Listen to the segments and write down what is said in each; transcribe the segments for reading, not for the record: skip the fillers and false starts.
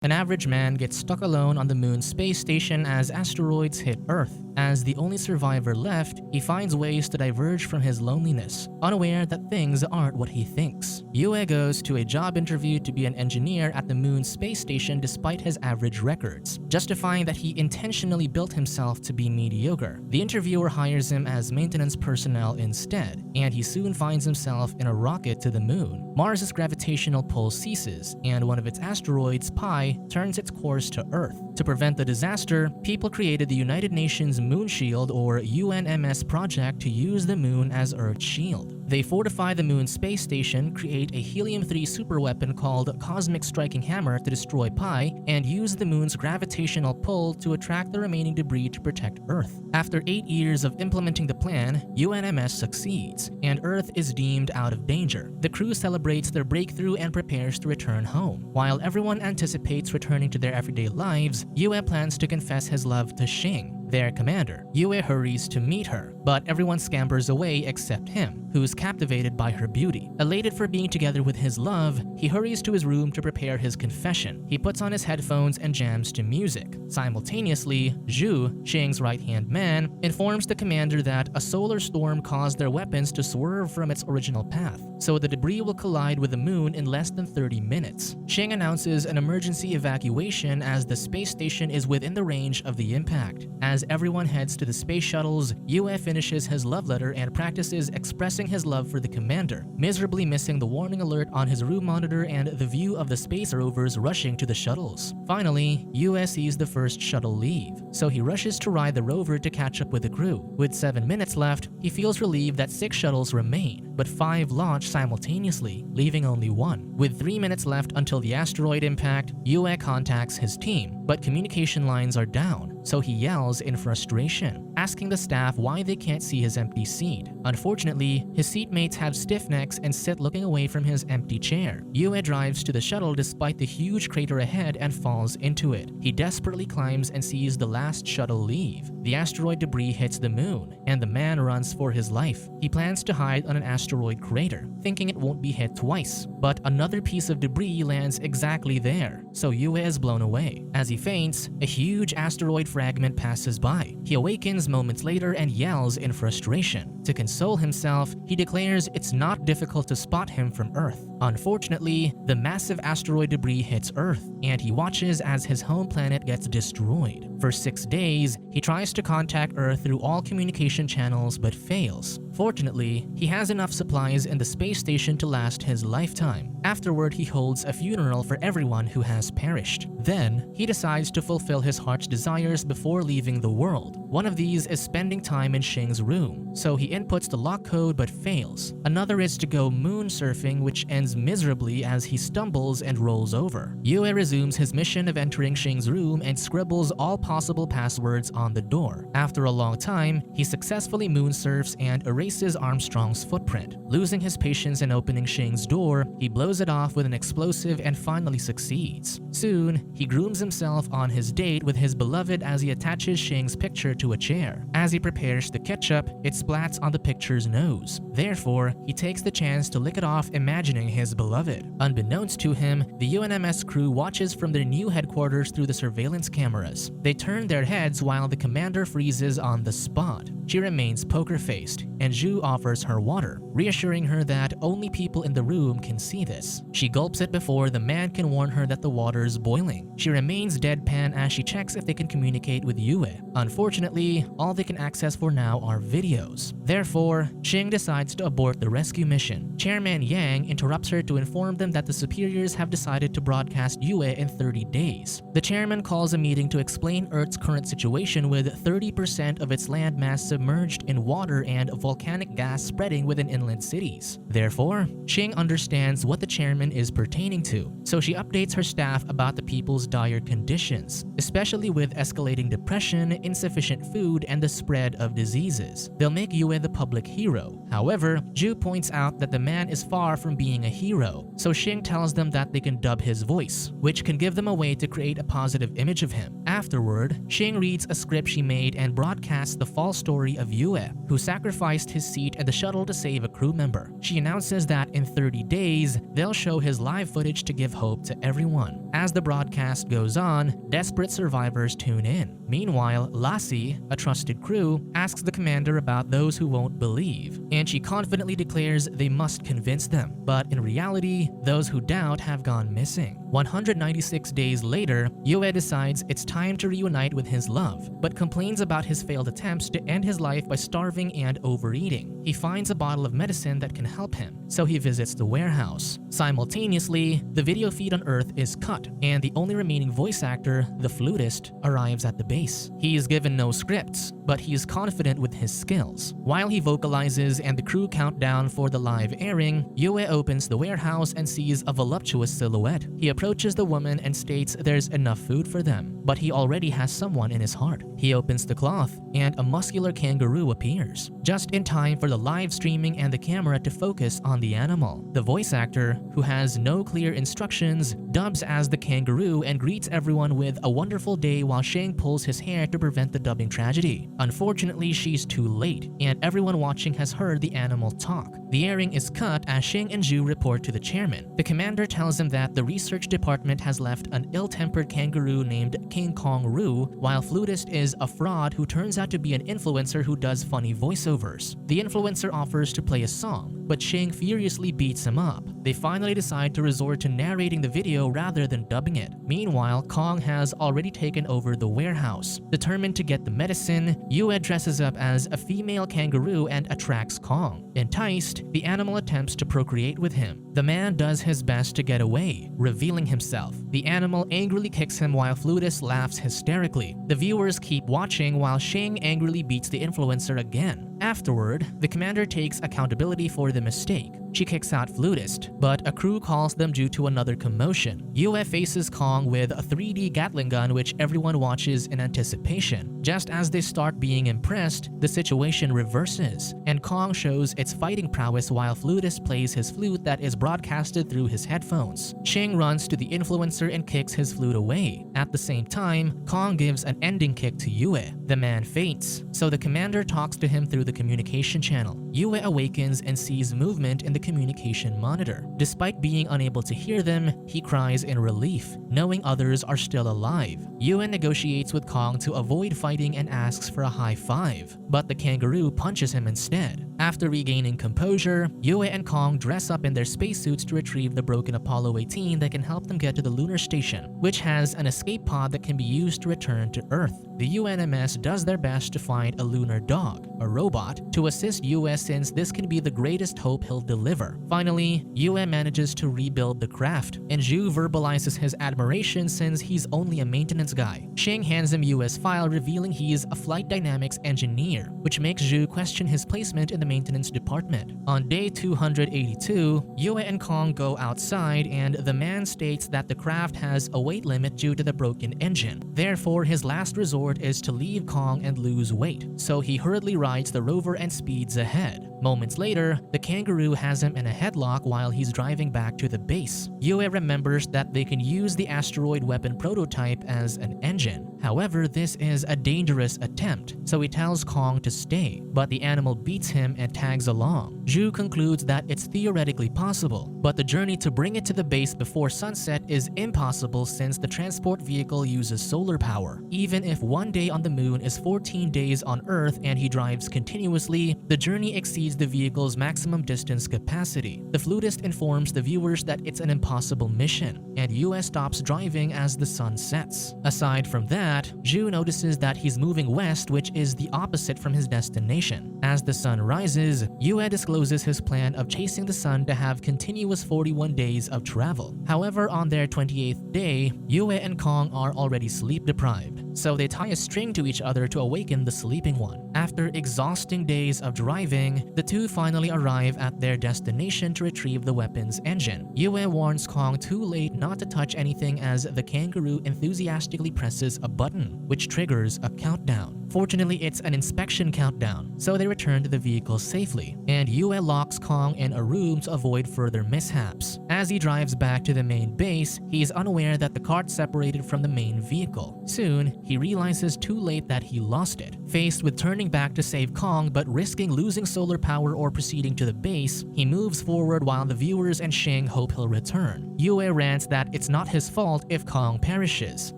An average man gets stuck alone on the moon's space station as asteroids hit Earth. As the only survivor left, he finds ways to diverge from his loneliness, unaware that things aren't what he thinks. Yue goes to a job interview to be an engineer at the moon's space station despite his average records, justifying that he intentionally built himself to be mediocre. The interviewer hires him as maintenance personnel instead, and he soon finds himself in a rocket to the moon. Mars' gravitational pull ceases, and one of its asteroids, Pi, turns its course to Earth. To prevent the disaster, people created the United Nations Moon Shield or UNMS project to use the moon as Earth's shield. They fortify the moon's space station, create a helium-3 superweapon called Cosmic Striking Hammer to destroy Pi, and use the moon's gravitational pull to attract the remaining debris to protect Earth. After 8 years of implementing the plan, UNMS succeeds, and Earth is deemed out of danger. The crew celebrates their breakthrough and prepares to return home. While everyone anticipates returning to their everyday lives, Yue plans to confess his love to Xing, their commander. Yue hurries to meet her, but everyone scampers away except him, who's captivated by her beauty. Elated for being together with his love, he hurries to his room to prepare his confession. He puts on his headphones and jams to music. Simultaneously, Zhu, Xing's right-hand man, informs the commander that a solar storm caused their weapons to swerve from its original path, so the debris will collide with the moon in less than 30 minutes. Xing announces an emergency evacuation as the space station is within the range of the impact. As everyone heads to the space shuttles, Yue finishes his love letter and practices expressing his love for the commander, miserably missing the warning alert on his room monitor and the view of the space rovers rushing to the shuttles. Finally, Yue sees the first shuttle leave, so he rushes to ride the rover to catch up with the crew. With 7 minutes left, he feels relieved that 6 shuttles remain, but 5 launch simultaneously, leaving only 1. With 3 minutes left until the asteroid impact, Yue contacts his team, but communication lines are down, so he yells in frustration, asking the staff why they can't see his empty seat. Unfortunately, his seatmates have stiff necks and sit looking away from his empty chair. Yue drives to the shuttle despite the huge crater ahead and falls into it. He desperately climbs and sees the last shuttle leave. The asteroid debris hits the moon, and the man runs for his life. He plans to hide on an asteroid crater, thinking it won't be hit twice, but another piece of debris lands exactly there, so Yue is blown away. As he faints, a huge asteroid fragment passes by. He awakens moments later and yells in frustration. To console himself, he declares it's not difficult to spot him from Earth. Unfortunately, the massive asteroid debris hits Earth, and he watches as his home planet gets destroyed. For 6 days, he tries to contact Earth through all communication channels but fails. Fortunately, he has enough supplies in the space station to last his lifetime. Afterward, he holds a funeral for everyone who has perished. Then, he decides to fulfill his heart's desires before leaving the world. One of these is spending time in Xing's room, so he inputs the lock code but fails. Another is to go moon surfing, which ends miserably as he stumbles and rolls over. Yue resumes his mission of entering Xing's room and scribbles all possible passwords on the door. After a long time, he successfully moon surfs and erases Armstrong's footprint. Losing his patience and opening Xing's door, he blows it off with an explosive and finally succeeds. Soon, he grooms himself on his date with his beloved as he attaches Xing's picture to a chair. As he prepares the ketchup, it splats on the picture's nose. Therefore, he takes the chance to lick it off, imagining his beloved. Unbeknownst to him, the UNMS crew watches from their new headquarters through the surveillance cameras. They turn their heads while the commander freezes on the spot. She remains poker-faced, and Zhu offers her water, reassuring her that only people in the room can see this. She gulps it before the man can warn her that the water's boiling. She remains deadpan as she checks if they can communicate with Yue. Unfortunately, all they can access for now are videos. Therefore, Xing decides to abort the rescue mission. Chairman Yang interrupts her to inform them that the superiors have decided to broadcast Yue in 30 days. The chairman calls a meeting to explain Earth's current situation with 30% of its landmass submerged in water and volcanic gas spreading within inland cities. Therefore, Xing understands what the chairman is pertaining to, so she updates her staff about the people's dire conditions, especially with escalating depression, insufficient food, and the spread of diseases. They'll make Yue the public hero. However, Zhu points out that the man is far from being a hero, so Xing tells them that they can dub his voice, which can give them a way to create a positive image of him. Afterward, Xing reads a script she made and broadcasts the false story of Yue, who sacrificed his seat in the shuttle to save a crew member. She announces that in 30 days, they'll show his live footage to give hope to everyone. As the broadcast goes on, desperate survivors tune in. Meanwhile, Lassie, a trusted crew, asks the commander about those who won't believe, and she confidently declares they must convince them. But in reality, those who doubt have gone missing. 196 days later, Yue decides it's time to reunite with his love, but complains about his failed attempts to end his life by starving and overeating. He finds a bottle of medicine that can help him, so he visits the warehouse. Simultaneously, the video feed on Earth is cut, and the only remaining voice actor, the flutist, arrives at the base. He is given no scripts, but he is confident with his skills. While he vocalizes and the crew count down for the live airing, Yue opens the warehouse and sees a voluptuous silhouette. He approaches the woman and states there's enough food for them, but he already has someone in his heart. He opens the cloth, and a muscular kangaroo appears, just in time for the live streaming and the camera to focus on the animal. The voice actor, who has no clear instructions, dubs as the kangaroo and greets everyone with a wonderful day while Xing pulls his hair to prevent the dubbing tragedy. Unfortunately, she's too late, and everyone watching has heard the animal talk. The airing is cut as Xing and Zhu report to the chairman. The commander tells him that the research department has left an ill-tempered kangaroo named King Kong Roo, while flutist is a fraud who turns out to be an influencer who does funny voiceovers. The influencer offers to play a song, but Xing furiously beats him up. They finally decide to resort to narrating the video rather than dubbing it. Meanwhile, Kong has already taken over the warehouse. Determined to get the medicine, Yue dresses up as a female kangaroo and attracts Kong. Enticed, the animal attempts to procreate with him. The man does his best to get away, revealing himself. The animal angrily kicks him while flutist laughs hysterically. The viewers keep watching while Xing angrily beats the influencer again. Afterward, the commander takes accountability for the mistake. She kicks out flutist, but a crew calls them due to another commotion. Yue faces Kong with a 3D Gatling gun which everyone watches in anticipation. Just as they start being impressed, the situation reverses, and Kong shows its fighting prowess while flutist plays his flute that is broadcasted through his headphones. Xing runs to the influencer and kicks his flute away. At the same time, Kong gives an ending kick to Yue. The man faints, so the commander talks to him through the communication channel. Yue awakens and sees movement in the communication monitor. Despite being unable to hear them, he cries in relief, knowing others are still alive. Yue negotiates with Kong to avoid fighting and asks for a high five, but the kangaroo punches him instead. After regaining composure, Yue and Kong dress up in their spacesuits to retrieve the broken Apollo 18 that can help them get to the lunar station, which has an escape pod that can be used to return to Earth. The UNMS does their best to find a lunar dog, a robot, to assist Yue since this can be the greatest hope he'll deliver. Finally, Yue manages to rebuild the craft, and Zhu verbalizes his admiration since he's only a maintenance guy. Xing hands him Yue's file revealing he's a flight dynamics engineer, which makes Zhu question his placement in the maintenance department. On day 282, Yue and Kong go outside and the man states that the craft has a weight limit due to the broken engine. Therefore, his last resort is to leave Kong and lose weight, so he hurriedly rides the rover and speeds ahead. Moments later, the kangaroo has him in a headlock while he's driving back to the base. Yue remembers that they can use the asteroid weapon prototype as an engine. However, this is a dangerous attempt, so he tells Kong to stay, but the animal beats him and tags along. Zhu concludes that it's theoretically possible, but the journey to bring it to the base before sunset is impossible since the transport vehicle uses solar power. Even if one day on the moon is 14 days on Earth and he drives continuously, the journey exceeds the vehicle's maximum distance capacity. The flutist informs the viewers that it's an impossible mission, and Yue stops driving as the sun sets. Aside from that, Zhu notices that he's moving west, which is the opposite from his destination. As the sun rises, Yue discloses his plan of chasing the sun to have continuous 41 days of travel. However, on their 28th day, Yue and Kong are already sleep deprived, so they tie a string to each other to awaken the sleeping one. After exhausting days of driving, the two finally arrive at their destination to retrieve the weapon's engine. Yue warns Kong too late not to touch anything as the kangaroo enthusiastically presses a button, which triggers a countdown. Fortunately, it's an inspection countdown, so they return to the vehicle safely, and Yue locks Kong in a room to avoid further mishaps. As he drives back to the main base, he is unaware that the cart separated from the main vehicle. Soon, he realizes too late that he lost it. Faced with turning back to save Kong but risking losing solar power or proceeding to the base, he moves forward while the viewers and Xing hope he'll return. Yue rants that it's not his fault if Kong perishes,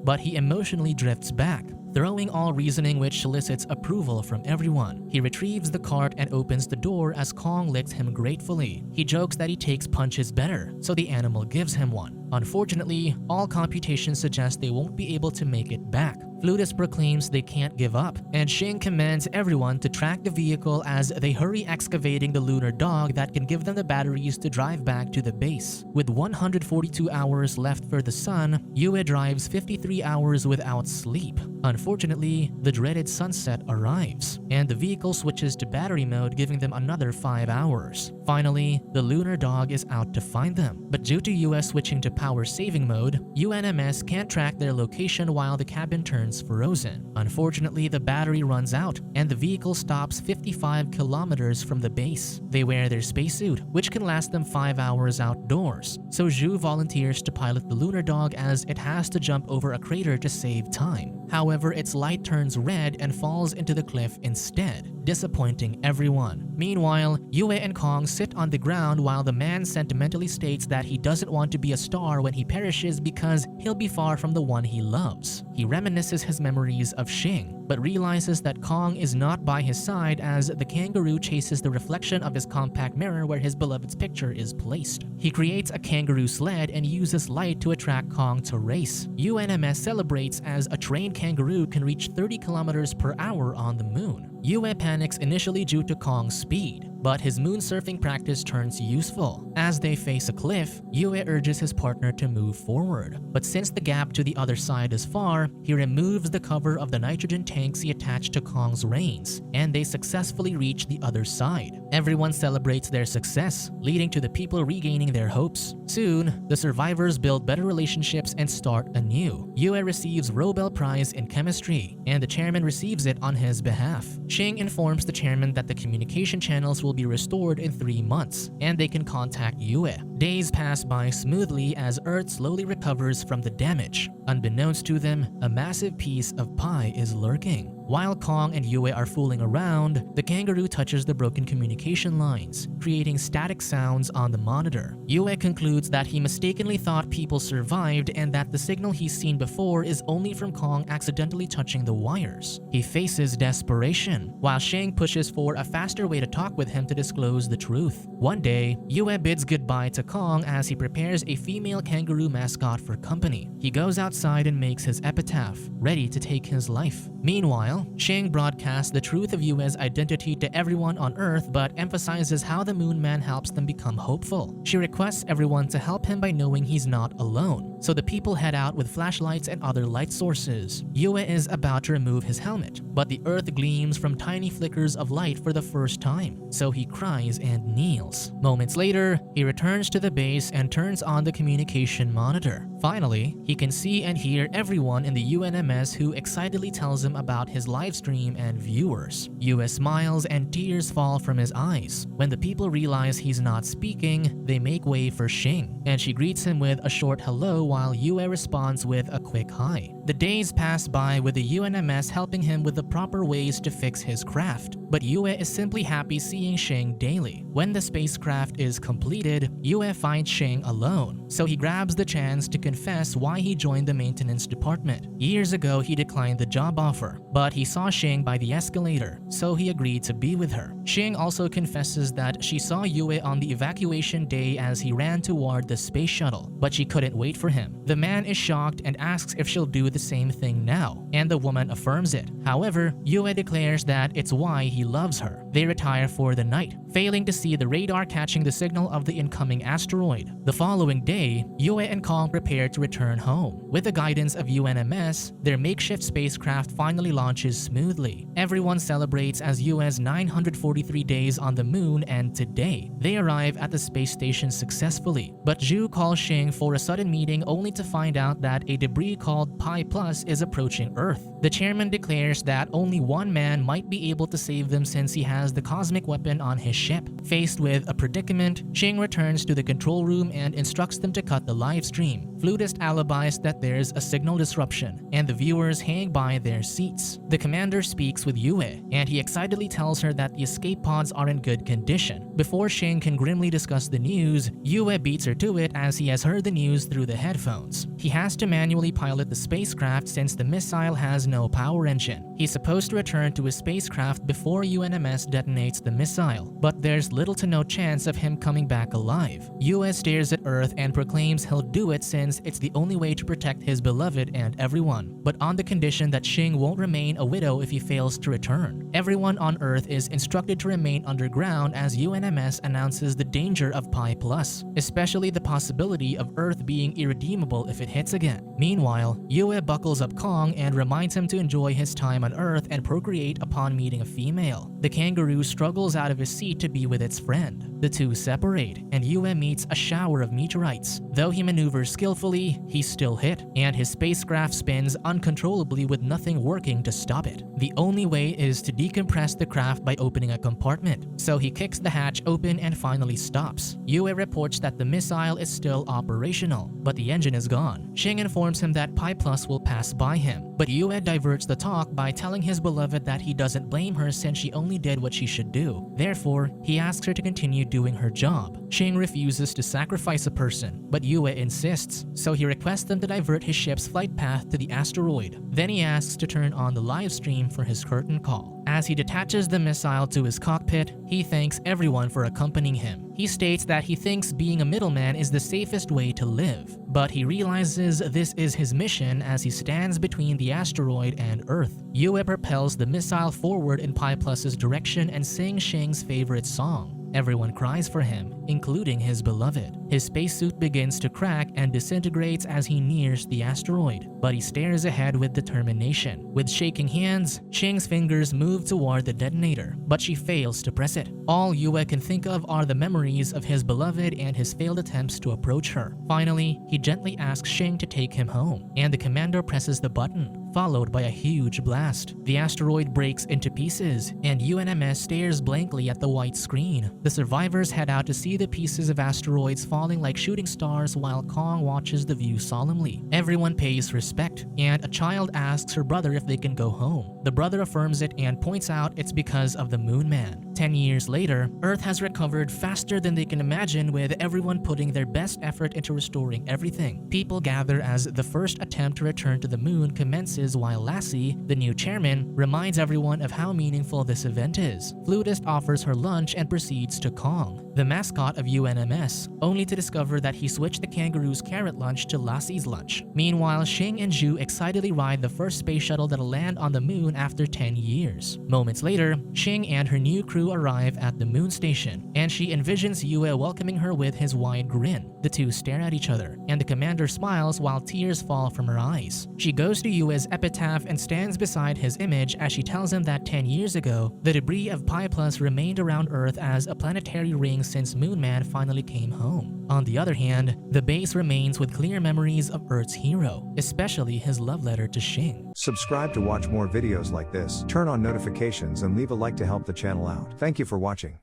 but he emotionally drifts back, throwing all reasoning which solicits approval from everyone. He retrieves the cart and opens the door as Kong licks him gratefully. He jokes that he takes punches better, so the animal gives him one. Unfortunately, all computations suggest they won't be able to make it back. Flutus proclaims they can't give up, and Xing commands everyone to track the vehicle as they hurry excavating the lunar dog that can give them the batteries to drive back to the base. With 142 hours left for the sun, Yue drives 53 hours without sleep. Unfortunately, the dreaded sunset arrives, and the vehicle switches to battery mode, giving them another 5 hours. Finally, the lunar dog is out to find them, but due to Yue switching to power saving mode, UNMS can't track their location while the cabin turns frozen. Unfortunately, the battery runs out, and the vehicle stops 55 kilometers from the base. They wear their spacesuit, which can last them 5 hours outdoors, so Zhu volunteers to pilot the lunar dog as it has to jump over a crater to save time. However, its light turns red and falls into the cliff instead, disappointing everyone. Meanwhile, Yue and Kong sit on the ground while the man sentimentally states that he doesn't want to be a star when he perishes because he'll be far from the one he loves. He reminisces his memories of Xing, but realizes that Kong is not by his side as the kangaroo chases the reflection of his compact mirror where his beloved's picture is placed. He creates a kangaroo sled and uses light to attract Kong to race. UNMS celebrates as a trained kangaroo can reach 30 kilometers per hour on the moon. Yue panics initially due to Kong's speed, but his moon surfing practice turns useful. As they face a cliff, Yue urges his partner to move forward, but since the gap to the other side is far, he removes the cover of the nitrogen tanks he attached to Kong's reins, and they successfully reach the other side. Everyone celebrates their success, leading to the people regaining their hopes. Soon, the survivors build better relationships and start anew. Yue receives Nobel Prize in Chemistry, and the chairman receives it on his behalf. Xing informs the chairman that the communication channels will be restored in 3 months, and they can contact Yue. Days pass by smoothly as Earth slowly recovers from the damage. Unbeknownst to them, a massive piece of pie is lurking. While Kong and Yue are fooling around, the kangaroo touches the broken communication lines, creating static sounds on the monitor. Yue concludes that he mistakenly thought people survived and that the signal he's seen before is only from Kong accidentally touching the wires. He faces desperation, while Xing pushes for a faster way to talk with him to disclose the truth. One day, Yue bids goodbye to Kong as he prepares a female kangaroo mascot for company. He goes outside and makes his epitaph, ready to take his life. Meanwhile, Xing broadcasts the truth of Yue's identity to everyone on Earth but emphasizes how the MoonMan helps them become hopeful. She requests everyone to help him by knowing he's not alone, so the people head out with flashlights and other light sources. Yue is about to remove his helmet, but the Earth gleams from tiny flickers of light for the first time, so he cries and kneels. Moments later, he returns to the base and turns on the communication monitor. Finally, he can see and hear everyone in the UNMS who excitedly tells him about his live stream and viewers. Yue smiles and tears fall from his eyes. When the people realize he's not speaking, they make way for Xing, and she greets him with a short hello while Yue responds with a quick hi. The days pass by with the UNMS helping him with the proper ways to fix his craft, but Yue is simply happy seeing Xing daily. When the spacecraft is completed, Yue finds Xing alone, so he grabs the chance to confess why he joined the maintenance department. Years ago, he declined the job offer, but he saw Xing by the escalator, so he agreed to be with her. Xing also confesses that she saw Yue on the evacuation day as he ran toward the space shuttle, but she couldn't wait for him. The man is shocked and asks if she'll do the same thing now, and the woman affirms it. However, Yue declares that it's why he loves her. They retire for the night, failing to see the radar catching the signal of the incoming asteroid. The following day, Yue and Kong prepare to return home. With the guidance of UNMS, their makeshift spacecraft finally launches smoothly. Everyone celebrates as Yue's 943 days on the moon end today. They arrive at the space station successfully, but Zhu calls Xing for a sudden meeting only to find out that a debris called Pi Plus is approaching Earth. The chairman declares that only one man might be able to save them since he has the cosmic weapon on his ship. Faced with a predicament, Xing returns to the control room and instructs them to cut the live stream. Flutist alibis that there's a signal disruption, and the viewers hang by their seats. The commander speaks with Yue, and he excitedly tells her that the escape pods are in good condition. Before Xing can grimly discuss the news, Yue beats her to it as he has heard the news through the headphones. He has to manually pilot the spacecraft since the missile has no power engine. He's supposed to return to his spacecraft before UNMS detonates the missile, but there's little to no chance of him coming back alive. Yue stares at Earth and proclaims he'll do it since it's the only way to protect his beloved and everyone, but on the condition that Xing won't remain a widow if he fails to return. Everyone on Earth is instructed to remain underground as UNMS announces the danger of Pi Plus, especially the possibility of Earth being irredeemable if it hits again. Meanwhile, Yue buckles up Kong and reminds him to enjoy his time on Earth and procreate upon meeting a female. The kangaroo struggles out of his seat to be with its friend. The two separate, and Yue meets a shower of meteorites. Though he maneuvers skillfully, he's still hit, and his spacecraft spins uncontrollably with nothing working to stop it. The only way is to decompress the craft by opening a compartment, so he kicks the hatch open and finally stops. Yue reports that the missile is still operational, but the engine is gone. Xing informs him that Pi Plus will pass by him, but Yue diverts the talk by telling his beloved that he doesn't blame her since she only did what she should do. Therefore, he asks her to continue doing her job. Xing refuses to sacrifice a person, but Yue insists, so he requests them to divert his ship's flight path to the asteroid. Then he asks to turn on the live stream for his curtain call. As he detaches the missile to his cockpit, he thanks everyone for accompanying him. He states that he thinks being a middleman is the safest way to live, but he realizes this is his mission as he stands between the asteroid and Earth. Yue propels the missile forward in Pi Plus's direction and sings Xing's favorite song. Everyone cries for him, including his beloved. His spacesuit begins to crack and disintegrates as he nears the asteroid, but he stares ahead with determination. With shaking hands, Xing's fingers move toward the detonator, but she fails to press it. All Yue can think of are the memories of his beloved and his failed attempts to approach her. Finally, he gently asks Xing to take him home, and the commander presses the button, followed by a huge blast. The asteroid breaks into pieces, and UNMS stares blankly at the white screen. The survivors head out to see the pieces of asteroids falling like shooting stars while Kong watches the view solemnly. Everyone pays respect, and a child asks her brother if they can go home. The brother affirms it and points out it's because of the MoonMan. 10 years later, Earth has recovered faster than they can imagine, with everyone putting their best effort into restoring everything. People gather as the first attempt to return to the moon commences while Lassie, the new chairman, reminds everyone of how meaningful this event is. Flutist offers her lunch and proceeds to Kong, the mascot of UNMS, only to discover that he switched the kangaroo's carrot lunch to Lassie's lunch. Meanwhile, Xing and Zhu excitedly ride the first space shuttle that'll land on the moon after 10 years. Moments later, Xing and her new crew arrive at the moon station, and she envisions Yue welcoming her with his wide grin. The two stare at each other, and the commander smiles while tears fall from her eyes. She goes to Yue's epitaph and stands beside his image as she tells him that 10 years ago, the debris of Pi Plus remained around Earth as a planetary ring since MoonMan finally came home. On the other hand, the base remains with clear memories of Earth's hero, especially his love letter to Xing. Subscribe to watch more videos like this, turn on notifications and leave a like to help the channel out. Thank you for watching.